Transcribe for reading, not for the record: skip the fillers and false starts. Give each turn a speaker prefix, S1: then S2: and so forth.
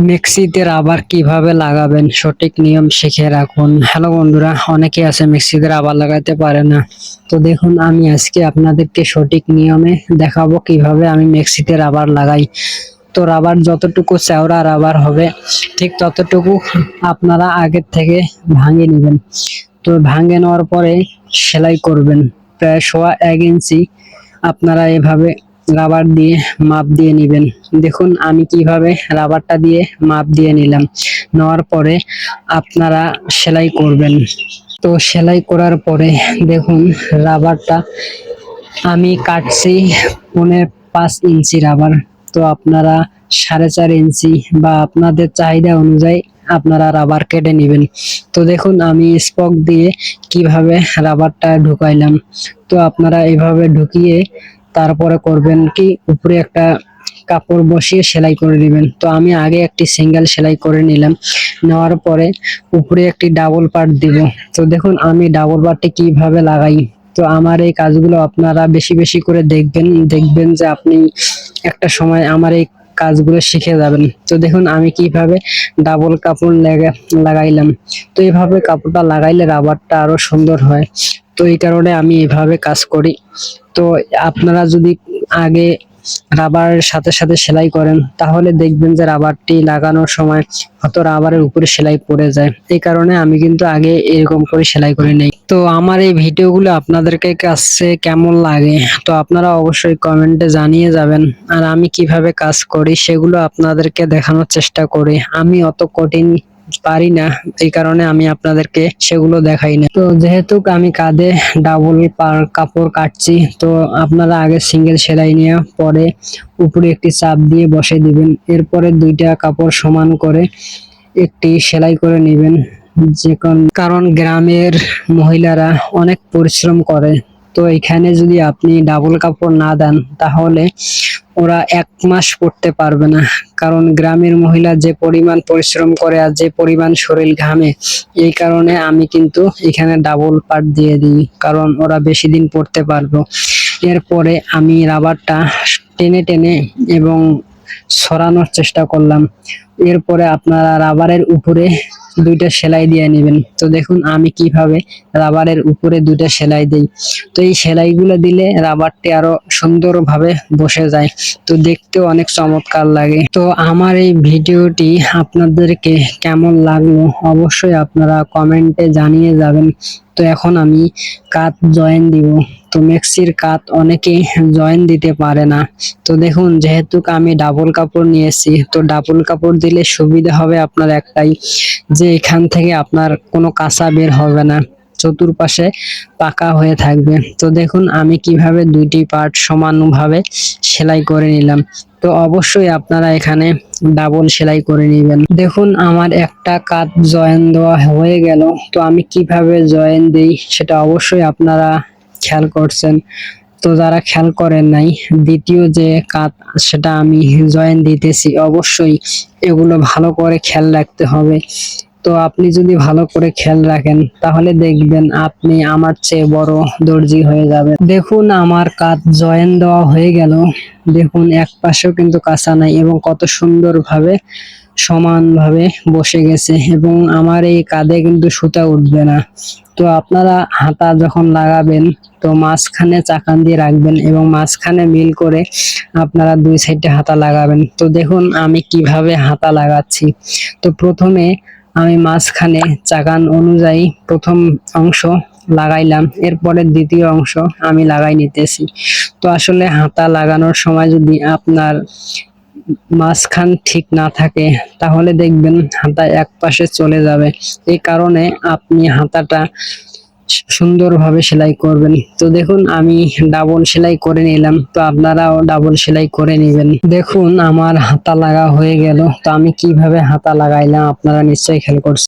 S1: মেক্সিতে rubber কিভাবে লাগাবেন সঠিক নিয়ম শিখে রাখুন। হ্যালো বন্ধুরা, অনেকে আছে মেক্সিতে রাবার লাগাতে পারে না। তো দেখুন, আমি আজকে আপনাদেরকে সঠিক নিয়মে দেখাবো কিভাবে আমি মেক্সিতে রাবার লাগাই। তো রাবার যতটুকু চওড়া রাবার হবে ঠিক ততটুকু আপনারা আগের থেকে ভাঙে নেবেন। তো ভাঙে নেওয়ার পরে সেলাই করবেন প্রায় 1.25 ইঞ্চি। আপনারা এভাবে রাবার দিয়ে মাপ দিয়ে নেবেন। দেখুন আমি কিভাবে রাবারটা দিয়ে মাপ দিয়ে নিলাম। নেওয়ার পরে আপনারা সেলাই করবেন। তো সেলাই করার পরে দেখুন রাবারটা আমি কাটছি 5.5 ইঞ্চি রাবার। তো আপনারা 4.5 ইঞ্চি বা আপনাদের চাহিদা অনুযায়ী আপনারা রাবার কেটে নেবেন। তো দেখুন আমি স্পক দিয়ে কিভাবে রাবারটা ঢুকাইলাম। তো আপনারা এইভাবে ঢুকিয়ে তারপরে করবেন কি, উপরে একটা কাপড় বসিয়ে সেলাই করে নেবেন। তো আমি আগে একটি সিঙ্গেল সেলাই করে নিলাম। নেওয়ার পরে উপরে একটি ডাবল পার্ট দিব। তো দেখুন আমি ডাবল পার্টটি কিভাবে লাগাই। তো আমার এই কাজগুলো আপনারা বেশি বেশি করে দেখবেন যে আপনি একটা সময় আমার এই কাজগুলো শিখে যাবেন। তো দেখুন আমি কিভাবে ডাবল কাপড় লাগাইলাম। তো এইভাবে কাপড়টা লাগাইলে রাবারটা আরো সুন্দর হয়। তো এই কারণে আমি এভাবে কাজ করি। তো আপনারা যদি আগে রাবারের সাথে সাথে সেলাই করেন তাহলে দেখবেন যে রাবারটি লাগানোর সময় হয়তো রাবারের উপরে সেলাই পড়ে যায়। এই কারণে আমি কিন্তু আগে এরকম করে সেলাই করে নেই। তো আমার এই ভিডিওগুলো আপনাদেরকে কাছে কেমন লাগে তো আপনারা অবশ্যই কমেন্টে জানিয়ে যাবেন। আর আমি কিভাবে কাজ করি সেগুলো আপনাদেরকে দেখানোর চেষ্টা করি। আমি অত কঠিন পারি না, এই কারণে আমি আপনাদেরকে সেগুলো দেখাই না। তো যেহেতু আমি কাঁধে ডাবল কাপড় কাটছি, তো আপনারা আগে সিঙ্গেল সেলাই নিয়ে পরে উপরে একটি চাপ দিয়ে বসে দিবেন। এরপরে দুইটা কাপড় সমান করে একটি সেলাই করে নেবেন। কারণ গ্রামের মহিলারা অনেক পরিশ্রম করে। তো এখানে যদি আপনি ডাবল কাপড় না দেন তাহলে ওরা 1 মাস পড়তে পারবে না। কারণ গ্রামের মহিলা যে পরিমাণ পরিশ্রম করে আর যে পরিমাণ শরীর ঘামে, এই কারণে আমি কিন্তু এখানে ডাবল পার্ট দিয়ে দিই, কারণ ওরা বেশি দিন পড়তে পারবো। এরপরে আমি রাবারটা টেনে টেনে এবং সরানোর চেষ্টা করলাম। এরপরে আপনারা রাবারের উপরে দুইটা সেলাই দিয়ে নেবেন। তো দেখুন আমি কিভাবে রাবারের উপরে দুইটা সেলাই দেই। তো এই সেলাইগুলো দিলে রাবারটি আরো সুন্দরভাবে বসে যায়, তো দেখতেও অনেক চমৎকার লাগে। তো আমার এই ভিডিওটি আপনাদেরকে কেমন লাগলো অবশ্যই আপনারা কমেন্টে জানিয়ে যাবেন। তো এখন আমি কাট জয়েন দিব। তো মেক্সির কাট অনেকেই জয়েন দিতে পারে না। তো দেখুন যেহেতু আমি ডাবল কাপড় নিয়েছি, তো ডাবল কাপড় দিলে সুবিধা হবে আপনার একটাই, যে এখান থেকে আপনার কোনো কাঁচা বের হবে না, চতুর্পাশে পাকা হয়ে থাকবে। তো দেখুন আমি কিভাবে দুইটি পার্ট সমানভাবে সেলাই করে নিলাম। তো অবশ্যই আপনারা এখানে ডাবল সেলাই করে নেবেন। দেখুন আমার একটা কাট জয়েন দেওয়া হয়ে গেল। তো আমি কিভাবে জয়েন দেই সেটা অবশ্যই আপনারা খেয়াল করছেন। তো যারা খেয়াল করেন নাই, দ্বিতীয় যে কাট সেটা আমি জয়েন দিতেছি, অবশ্যই এগুলো ভালো করে খেয়াল রাখতে হবে। তো আপনি যদি ভালো করে খেয়াল রাখেন তাহলে দেখবেন আপনি আমার চেয়ে বড় দর্জি হয়ে যাবেন। দেখুন আমার কাট জয়েন দেওয়া হয়ে গেল। দেখুন এক পাশেও কিন্তু কাঁচা নাই এবং কত সুন্দরভাবে সমানভাবে বসে গেছে, এবং আমার এই কাঁধে কিন্তু সুতা উঠবে না। তো আপনারা হাতা যখন লাগাবেন তো মাঝখানে চাকান দিয়ে রাখবেন এবং মাঝখানে মিল করে আপনারা দুই সাইডে হাতা লাগাবেন। তো দেখুন আমি কিভাবে হাতা লাগাচ্ছি। তো প্রথমে আমি মাঝখানে চাকান অনুযায়ী প্রথম অংশ লাগাইলাম, এরপরে দ্বিতীয় অংশ আমি লাগাই নিতেছি। তো আসলে হাতা লাগানোর সময় যদি আপনার মাঝখান ঠিক না থাকে তাহলে দেখবেন হাতা এক পাশে চলে যাবে। এই কারণে আপনি হাতাটা সুন্দরভাবে সেলাই করবেন। তো দেখুন আমি ডাবল সেলাই করে নিলাম, তো আপনারাও ডাবল সেলাই করে নেবেন। দেখুন আমার হাতা লাগা হয়ে গেল। তো আমি কিভাবে হাতা লাগাইলাম আপনারা নিশ্চয়ই খেয়াল করছেন।